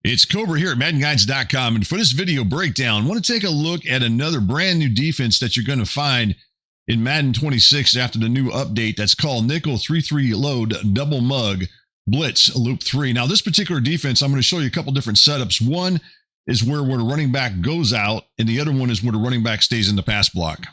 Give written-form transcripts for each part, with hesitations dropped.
It's Kobra here at MaddenGuides.com, and for this video breakdown, I want to take a look at another brand new defense that you're going to find in Madden 26 after the new update that's called Nickel 3-3 Load Double Mug Blitz Loop 3. Now, this particular defense, I'm going to show you a couple different setups. One is where the running back goes out, and the other one is where the running back stays in the pass block.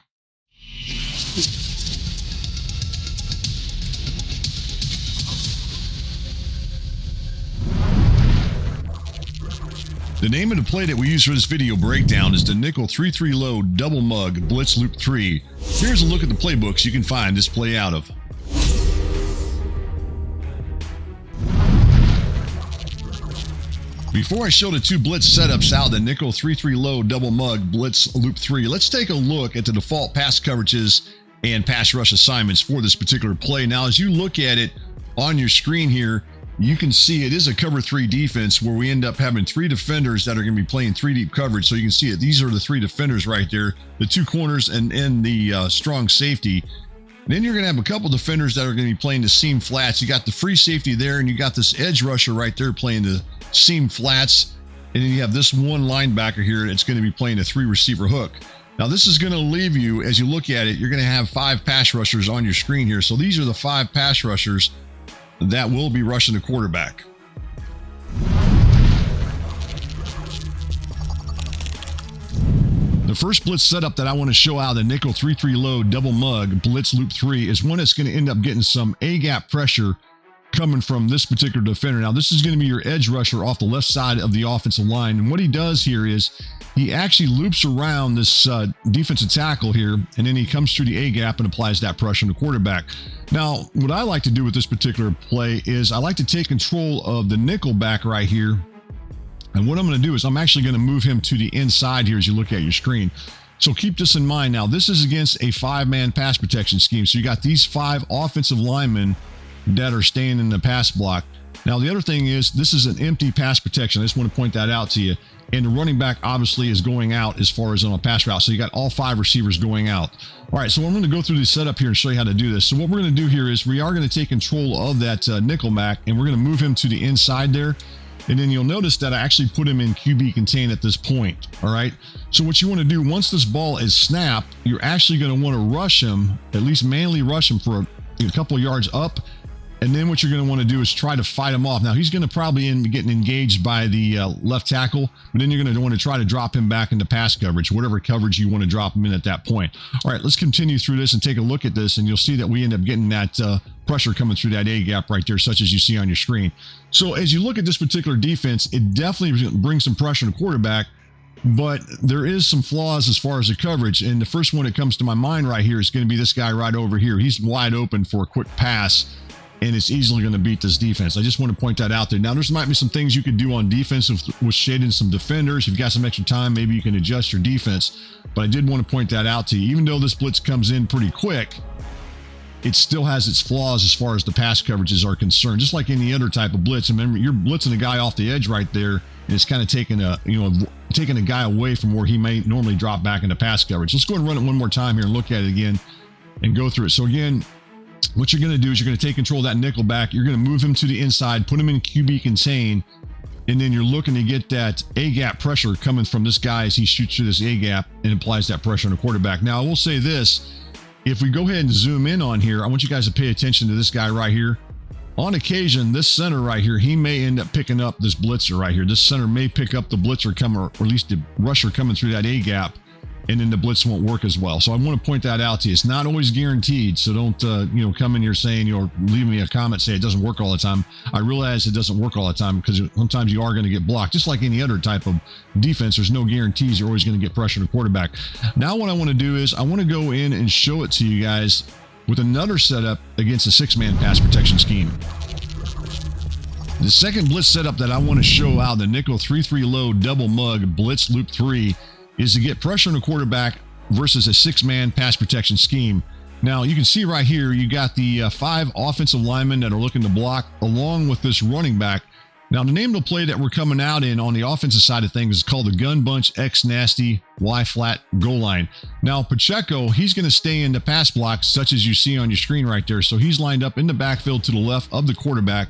The name of the play that we use for this video breakdown is the Nickel 3-3 Load Double Mug Blitz Loop 3. Here's a look at the playbooks you can find this play out of. Before I show the two blitz setups out, the Nickel 3-3 Load Double Mug Blitz Loop 3, let's take a look at the default pass coverages and pass rush assignments for this particular play. Now, as you look at it on your screen here, you can see it is a cover 3 defense where we end up having 3 defenders that are going to be playing 3 deep coverage. So you can see it. These are the 3 defenders right there, the 2 corners and the strong safety. Then you're going to have a couple defenders that are going to be playing the seam flats. You got the free safety there, and you got this edge rusher right there playing the seam flats. And then you have this one linebacker here that's going to be playing a 3 receiver hook. Now, this is going to leave you, as you look at it, you're going to have 5 pass rushers on your screen here. So these are the 5 pass rushers that will be rushing the quarterback. The first blitz setup that I want to show out, the Nickel 3-3 Load Double Mug Blitz Loop 3, is one that's going to end up getting some A-gap pressure coming from this particular defender. Now, this is going to be your edge rusher off the left side of the offensive line. And what he does here is he actually loops around this defensive tackle here, and then he comes through the A-gap and applies that pressure on the quarterback. Now, what I like to do with this particular play is I like to take control of the nickelback right here. And what I'm going to do is I'm actually going to move him to the inside here as you look at your screen. So keep this in mind. Now, this is against a 5-man pass protection scheme. So you got these 5 offensive linemen that are staying in the pass block. Now, the other thing is this is an empty pass protection. I just want to point that out to you. And the running back obviously is going out as far as on a pass route. So you got all 5 receivers going out. All right, so I'm going to go through the setup here and show you how to do this. So what we're going to do here is we are going to take control of that nickelback, and we're going to move him to the inside there. And then you'll notice that I actually put him in QB contain at this point. All right. So what you want to do once this ball is snapped, you're actually going to want to rush him, at least manually rush him for a couple of yards up. And then what you're going to want to do is try to fight him off. Now, he's going to probably end up getting engaged by the left tackle, but then you're going to want to try to drop him back into pass coverage, whatever coverage you want to drop him in at that point. All right, let's continue through this and take a look at this, and you'll see that we end up getting that pressure coming through that A-gap right there, such as you see on your screen. So as you look at this particular defense, it definitely brings some pressure on the quarterback, but there is some flaws as far as the coverage. And the first one that comes to my mind right here is going to be this guy right over here. He's wide open for a quick pass, and it's easily going to beat this defense. I just want to point that out there. Now, there's might be some things you could do on defense with shading some defenders. If you've got some extra time, maybe you can adjust your defense. But I did want to point that out to you. Even though this blitz comes in pretty quick, it still has its flaws as far as the pass coverages are concerned. Just like any other type of blitz. Remember, you're blitzing a guy off the edge right there, and it's kind of taking a guy away from where he may normally drop back into pass coverage. Let's go ahead and run it one more time here and look at it again and go through it. So again, what you're going to do is you're going to take control of that nickelback. You're going to move him to the inside, put him in QB contain, and then you're looking to get that A-gap pressure coming from this guy as he shoots through this A-gap and applies that pressure on the quarterback. Now, I will say this. If we go ahead and zoom in on here, I want you guys to pay attention to this guy right here. On occasion, this center right here, he may end up picking up this blitzer right here. This center may pick up the blitzer coming, or at least the rusher coming through that A-gap, and then the blitz won't work as well. So I want to point that out to you. It's not always guaranteed. So don't, come in here saying, leave me a comment, say it doesn't work all the time. I realize it doesn't work all the time because sometimes you are going to get blocked. Just like any other type of defense, there's no guarantees you're always going to get pressure on the quarterback. Now what I want to do is I want to go in and show it to you guys with another setup against a 6-man pass protection scheme. The second blitz setup that I want to show out, the Nickel 3-3 Load Double Mug Blitz Loop 3, is to get pressure on the quarterback versus a 6-man pass protection scheme. Now, you can see right here, you got the 5 offensive linemen that are looking to block along with this running back. Now, the name of the play that we're coming out in on the offensive side of things is called the Gun Bunch X Nasty Y Flat Goal Line. Now, Pacheco, he's going to stay in the pass block, such as you see on your screen right there. So he's lined up in the backfield to the left of the quarterback.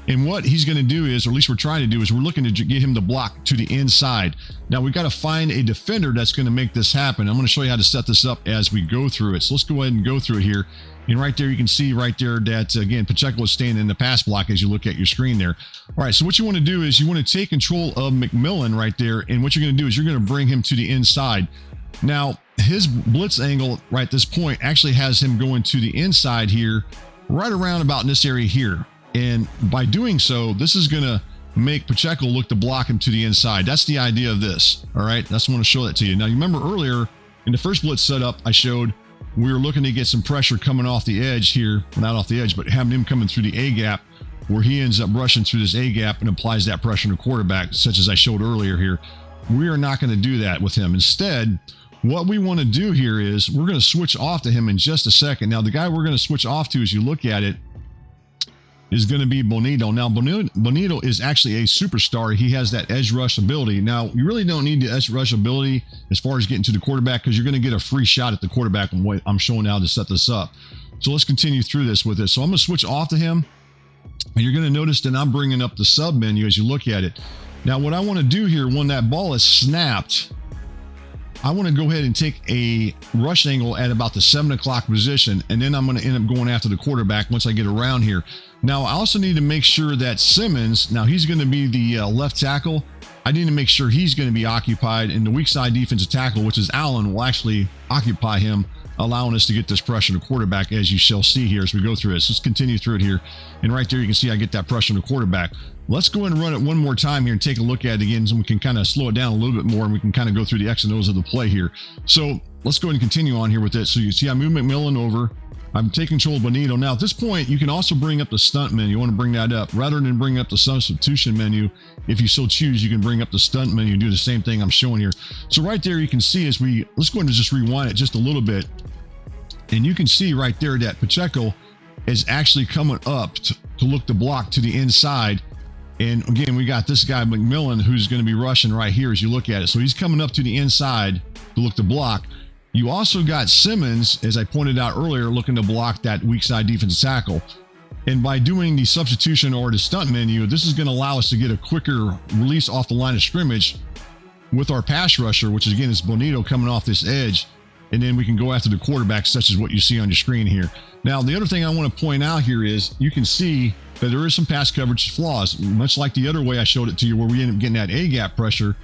And what he's going to do is, or at least we're trying to do, is we're looking to get him to block to the inside. Now we've got to find a defender that's going to make this happen. I'm going to show you how to set this up as we go through it. So let's go ahead and go through it here. And right there, you can see right there that, again, Pacheco is staying in the pass block as you look at your screen there. All right, so what you want to do is you want to take control of McMillan right there. And what you're going to do is you're going to bring him to the inside. Now, his blitz angle right at this point actually has him going to the inside here, right around about in this area here. And by doing so, this is going to make Pacheco look to block him to the inside. That's the idea of this. All right, that's want to show that to you. Now, you remember earlier in the first blitz setup I showed, we were looking to get some pressure coming off the edge here. Well, not off the edge, but having him coming through the A-gap, where he ends up rushing through this A-gap and applies that pressure to quarterback, such as I showed earlier here. We are not going to do that with him. Instead, what we want to do here is we're going to switch off to him in just a second. Now, the guy we're going to switch off to, as you look at it, is going to be Bonito. Now, Bonito is actually a superstar. He has that edge rush ability. Now, you really don't need the edge rush ability as far as getting to the quarterback, because you're going to get a free shot at the quarterback. And I'm showing how to set this up. So let's continue through this with this. So I'm going to switch off to him. And you're going to notice that I'm bringing up the sub menu as you look at it. Now, what I want to do here, when that ball is snapped, I want to go ahead and take a rush angle at about the 7 o'clock position, and then I'm going to end up going after the quarterback once I get around here. Now, I also need to make sure that Simmons, now he's going to be the left tackle. I need to make sure he's going to be occupied, and the weak side defensive tackle, which is Allen, will actually occupy him, allowing us to get this pressure to quarterback, as you shall see here as we go through this. Let's continue through it here. And right there, you can see I get that pressure to quarterback. Let's go ahead and run it one more time here and take a look at it again, so we can kind of slow it down a little bit more, and we can kind of go through the X and O's of the play here. So let's go ahead and continue on here with this. So you see I move McMillan over. I'm taking control of Bonito. Now, at this point, you can also bring up the stunt menu. You want to bring that up. Rather than bring up the substitution menu, if you so choose, you can bring up the stunt menu and do the same thing I'm showing here. So right there, you can see as let's go ahead and just rewind it just a little bit. And you can see right there that Pacheco is actually coming up to look to block to the inside. And again, we got this guy, McMillan, who's going to be rushing right here as you look at it. So he's coming up to the inside to look to block. You also got Simmons, as I pointed out earlier, looking to block that weak side defensive tackle. And by doing the substitution or the stunt menu, this is going to allow us to get a quicker release off the line of scrimmage with our pass rusher, which again is Bonito coming off this edge. And then we can go after the quarterback, such as what you see on your screen here. Now, the other thing I want to point out here is you can see that there is some pass coverage flaws, much like the other way I showed it to you, where we end up getting that A-gap pressure.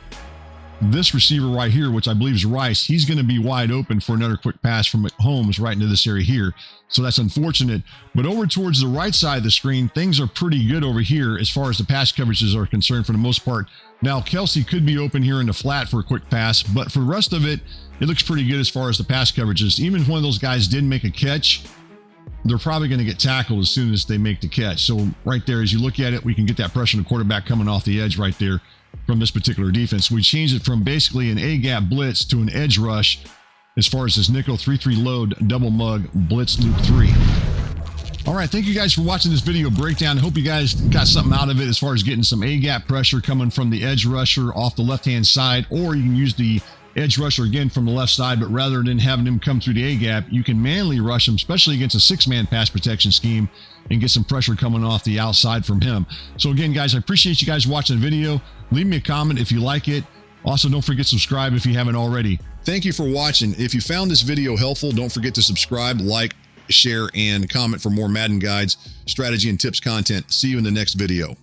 This receiver right here, which I believe is Rice, he's going to be wide open for another quick pass from Holmes right into this area here. So that's unfortunate. But over towards the right side of the screen, things are pretty good over here as far as the pass coverages are concerned for the most part. Now, Kelsey could be open here in the flat for a quick pass, but for the rest of it, it looks pretty good as far as the pass coverages. Even if one of those guys did make a catch, they're probably going to get tackled as soon as they make the catch. So right there, as you look at it, we can get that pressure on the quarterback coming off the edge right there from this particular defense. We changed it from basically an A-gap blitz to an edge rush as far as this nickel 3-3 load double mug blitz loop 3. All right, thank you guys for watching this video breakdown. I hope you guys got something out of it as far as getting some A-gap pressure coming from the edge rusher off the left-hand side, or you can use the edge rusher again from the left side, but rather than having him come through the A-gap, you can manually rush him, especially against a six-man pass protection scheme, and get some pressure coming off the outside from him. So again, guys, I appreciate you guys watching the video. Leave me a comment if you like it. Also, don't forget to subscribe if you haven't already. Thank you for watching. If you found this video helpful, don't forget to subscribe, like, share, and comment for more Madden guides, strategy, and tips content. See you in the next video.